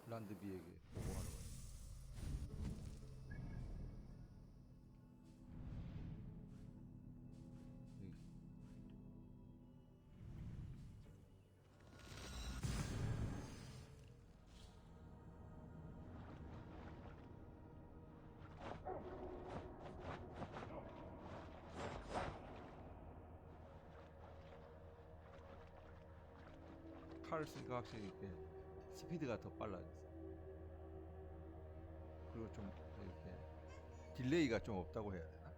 란드비에게 보고하러 가요. 칼을 쓰니까 확실히 이렇게 스피드가 더 빨라졌어. 그리고 좀 이렇게 딜레이가 좀 없다고 해야 되나?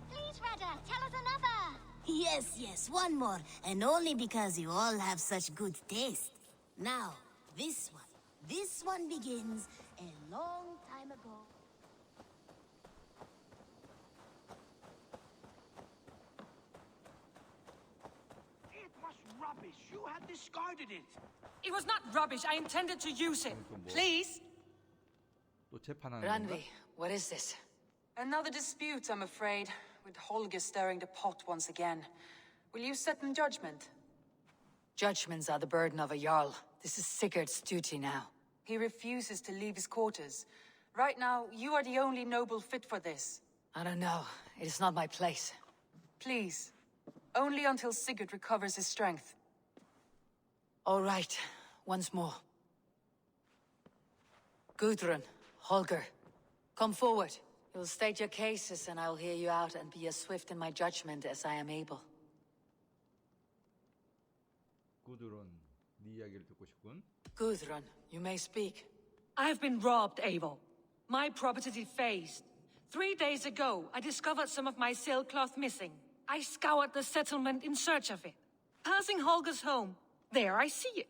Please, Rada, tell us another. Yes, yes, one more, and only because you all have such good taste. Now, this one. This one begins a long time ago. It was rubbish. You had discarded it. It was not rubbish. I intended to use it. Please? 또 재판하는 건가? Ranvi, what is this? Another dispute, I'm afraid, with Holger stirring the pot once again. Will you set in judgment? Judgments are the burden of a Jarl. This is Sigurd's duty now. He refuses to leave his quarters. Right now, you are the only noble fit for this. I don't know. It is not my place. Please. Only until Sigurd recovers his strength. All right. Once more. Gudrun, Holger, come forward. You'll state your cases and I'll hear you out and be as swift in my judgment as I am able. 구드론, 네 이야기를 듣고 싶군. Gudrun, you may speak. I have been robbed, Eivor. My property defaced. 3 days ago, I discovered some of my sailcloth missing. I scoured the settlement in search of it. Passing Holger's home, there I see it.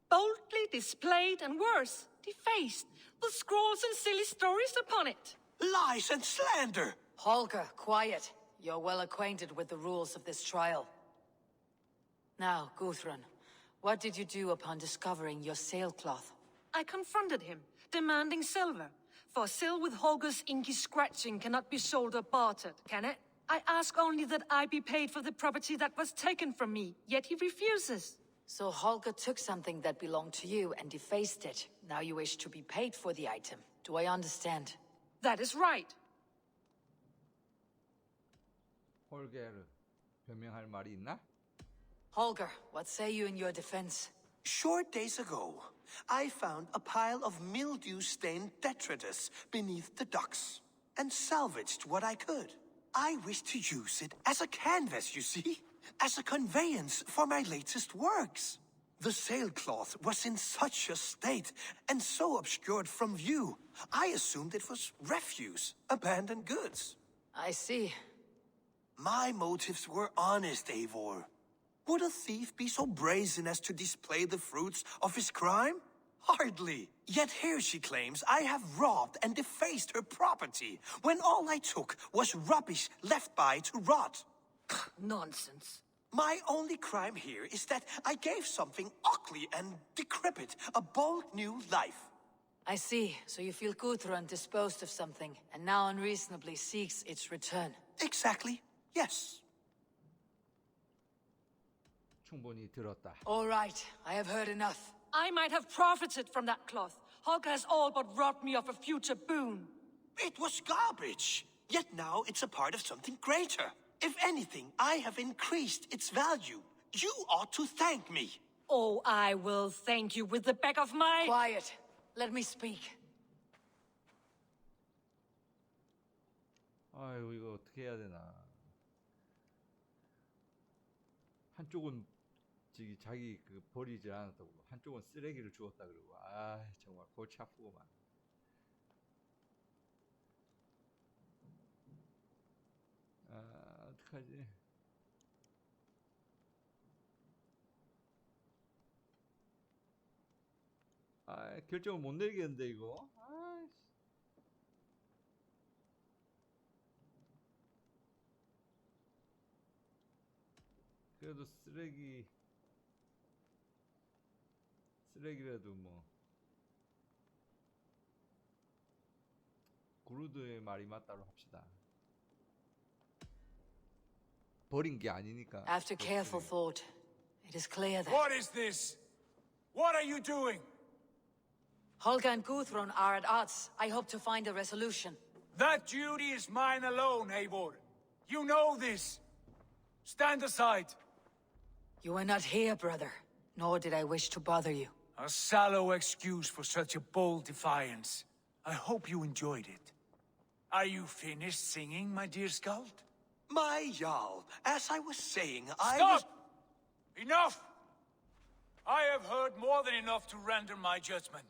Boldly displayed and worse, defaced, with scrawls and silly stories upon it. Lies and slander. Holger, quiet. You're well acquainted with the rules of this trial. Now, Gudrun, what did you do upon discovering your sailcloth? I confronted him, demanding silver. For sil with Holger's inky scratching cannot be sold or bartered, can it? I ask only that I be paid for the property that was taken from me, yet he refuses. So Holger took something that belonged to you and defaced it. Now you wish to be paid for the item. Do I understand? That is right. 홀게르, 변명할 말이 있나? Holger, what say you in your defense? Short days ago, I found a pile of mildew-stained detritus beneath the docks, and salvaged what I could. I wish to use it as a canvas, you see? As a conveyance for my latest works. The sailcloth was in such a state, and so obscured from view, I assumed it was refuse, abandoned goods. I see. My motives were honest, Eivor. Would a thief be so brazen as to display the fruits of his crime? Hardly. Yet here she claims I have robbed and defaced her property, when all I took was rubbish left by to rot. Nonsense. My only crime here is that I gave something ugly and decrepit a bold new life. I see. So you feel Gudrun disposed of something, and now unreasonably seeks its return. Exactly. Yes. 충분히 들었다. All right, I have heard enough. I might have profited from that cloth. Holger has all but robbed me of a future boon. It was garbage. Yet now it's a part of something greater. If anything, I have increased its value. You ought to thank me. Oh, I will thank you with the back of my... Quiet. Let me speak. 아유, 이거 어떻게 해야 되나. 한쪽은 자기 그 버리지 않았다고, 한쪽은 쓰레기를 주었다 그러고, 아 정말 골치 아프고만. 아 어떡하지? 아 결정을 못 내리겠는데 이거. 아이씨. 그래도 쓰레기라도 뭐 구루드의 말이 맞다로 합시다. 버린 게 아니니까. After careful thought, it is clear that What is this? What are you doing? Holga and Gudrun are at odds. I hope to find a resolution. That duty is mine alone, Eivor. You know this. Stand aside. You were not here, brother. Nor did I wish to bother you. A sallow excuse for such a bold defiance. I hope you enjoyed it. Are you finished singing, my dear Skald? My Jarl, as I was saying, Stop! Enough! I have heard more than enough to render my judgment.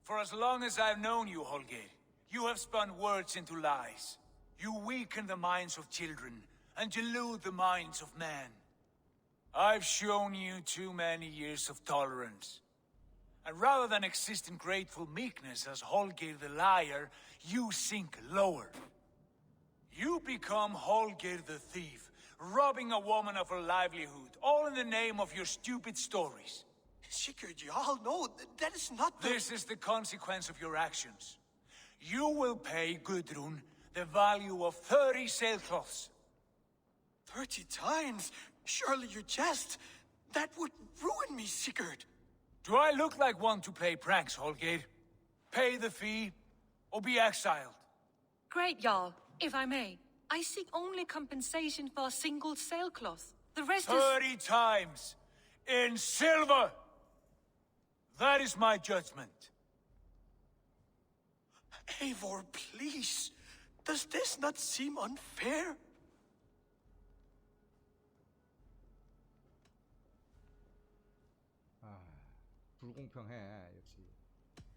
For as long as I've known you, Holger, you have spun words into lies. You weaken the minds of children and delude the minds of men. I've shown you too many years of tolerance. And rather than exist in grateful meekness as Holger the liar, you sink lower. You become Holger the thief, robbing a woman of her livelihood, all in the name of your stupid stories. Sigurd Jarl, no, that is not the... This is the consequence of your actions. You will pay Gudrun the value of 30 sailcloths. 30 times? Surely you jest. That would ruin me, Sigurd. Do I look like one to play pranks, Holger? Pay the fee, or be exiled. Great, Jarl. If I may, I seek only compensation for a single sailcloth. The rest is... 30 times! In silver! That is my judgment. Eivor, please. Does this not seem unfair? 불공평해 역시.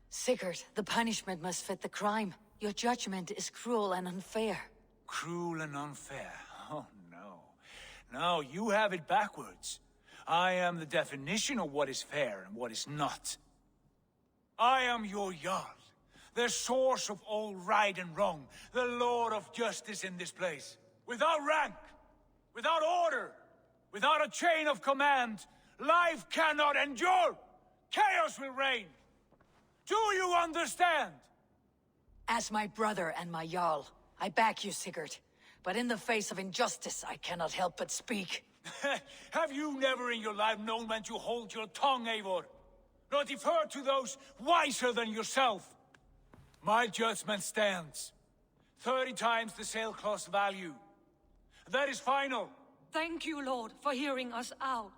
Sigurd, the punishment must fit the crime. Your judgment is cruel and unfair. Cruel and unfair. Oh, no. No, you have it backwards. I am the definition of what is fair and what is not. I am your Jarl, the source of all right and wrong, the lord of justice in this place. Without rank, without order, without a chain of command, life cannot endure. Chaos will reign. Do you understand? As my brother and my Jarl, I back you, Sigurd. But in the face of injustice, I cannot help but speak. Have you never in your life known when to hold your tongue, Eivor? Nor defer to those wiser than yourself? My judgment stands. 30 times the sailcloth's value. That is final. Thank you, Lord, for hearing us out.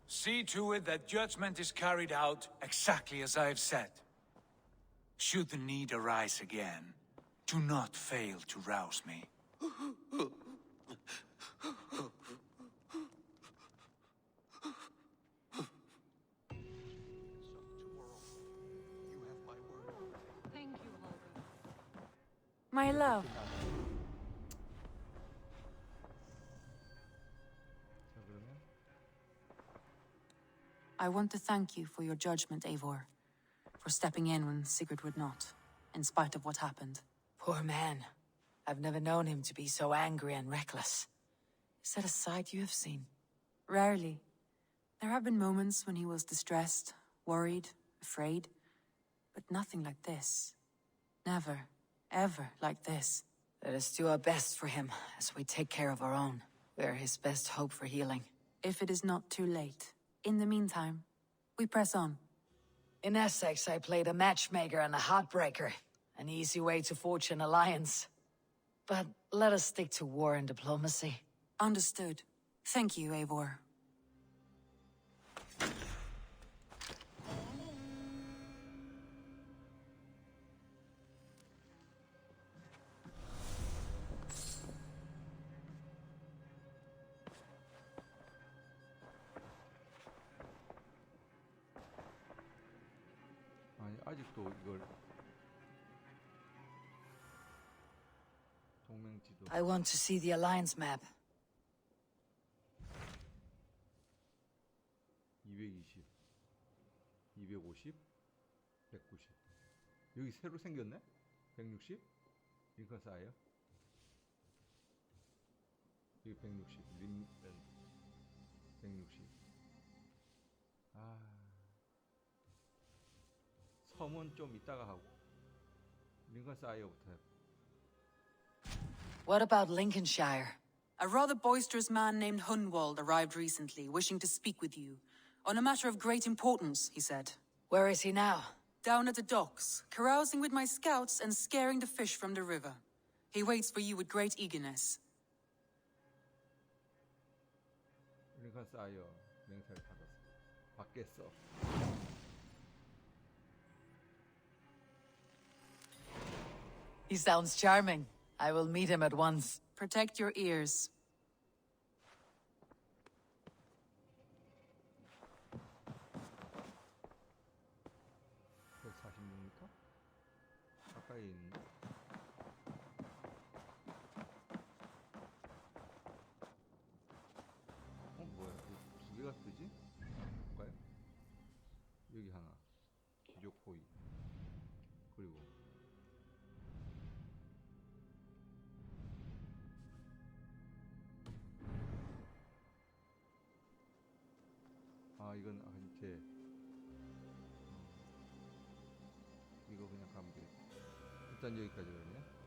See to it that judgment is carried out exactly as I have said. Should the need arise again, do not fail to rouse me. Thank you, Holger. My love, 자 그러면 I want to thank you for your judgment, Eivor. For stepping in when Sigurd would not, in spite of what happened. Poor man. I've never known him to be so angry and reckless. Is that a side you have seen? Rarely. There have been moments when he was distressed, worried, afraid. But nothing like this. Never, ever like this. Let us do our best for him as we take care of our own. We are his best hope for healing. If it is not too late. In the meantime, we press on. In Essex, I played a matchmaker and a heartbreaker. An easy way to forge an alliance. But let us stick to war and diplomacy. Understood. Thank you, Eivor. 아니 아직도 이걸 동맹지도 I want to see the alliance map. 220, 250, 190. 여기 새로 생겼네? 160? 링컨 사이어? 여기 160, 160. 아, 섬은 좀 이따가 하고 링컨 사이어부터 해. What about Lincolnshire? A rather boisterous man named Hunwald arrived recently, wishing to speak with you. On a matter of great importance, he said. Where is he now? Down at the docks, carousing with my scouts and scaring the fish from the river. He waits for you with great eagerness. 링컨 사이어 맹세를 받았어. 받겠어. He sounds charming. I will meet him at once. Protect your ears. 그 46m? 가까이 있네. 뭐야? 두 개가 뜨지? 볼까요? 여기 하나. 귀족 호위. 그리고 이건 이렇게 이거 그냥 가면 되겠다. 일단 여기까지 그러네.